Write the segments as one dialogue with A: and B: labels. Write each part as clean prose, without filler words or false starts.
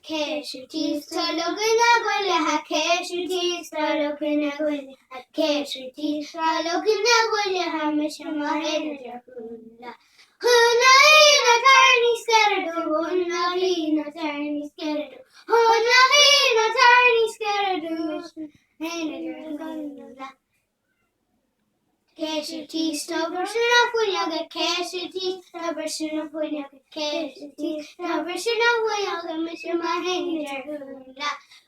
A: Cashew talogna gwella cashew talogna gwella cashew talogna gwella mishma hena huna hina tarni skerdu huna hina tarni skerdu huna hina tarni skerdu hena Cashew stubborn enough when you get cashew stubborn enough when you get cashew stubborn enough when you get Mr. My hand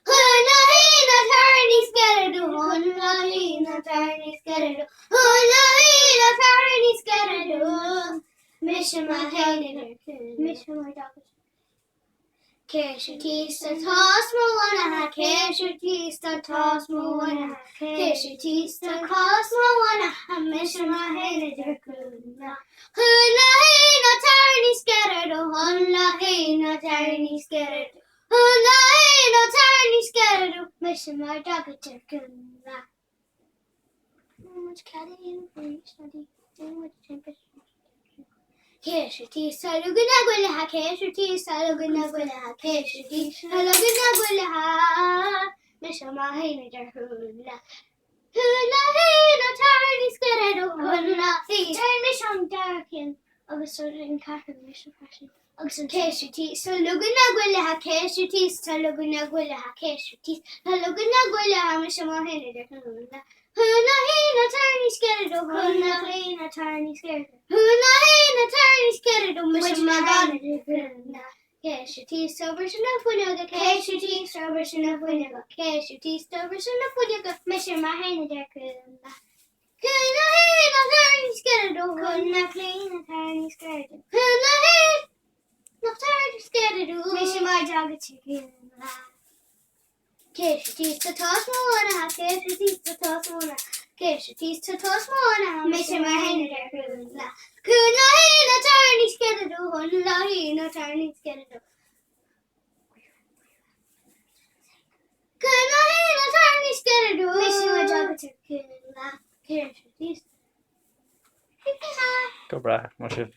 A: huna hina tarni skerdu huna hina tarni skerdu huna hina tarni skerdu Mr. My hand Mr. My dog Cashew the toss moana, cashew the toss moana, cashew the toss moana, I miss my head at your kuna. Hula hina tiny scattered, hula hina tiny scattered, hula hina tiny scattered, miss my dog at your kuna. How much catty in free study? How much temperature? Cashew salugna gwella cashew salugna gwella cashew salugna gwella mishma hina hula hula hina tiny scared hula hina misham darkin of a certain carton mission fashion Oxen cashew salugna gwella cashew salugna gwella cashew salugna gwella mishma hina hula hula hina tiny scared hula hina tiny scared hula hina tiny scared which my God cashew silver enough when you get cashew silver enough when you got cashew silver enough when you got mission my hand there hula hina tiny scared hula hina tiny scared hula hina tiny scared mission my dog chicken Cashew to toss moana, cashew to toss moana, cashew to toss moana, mission my hand there Kuna hina tiny scared hula hina tiny scared Kuna hina tiny scared mission my dog chicken cashew
B: Go bra, Moshe.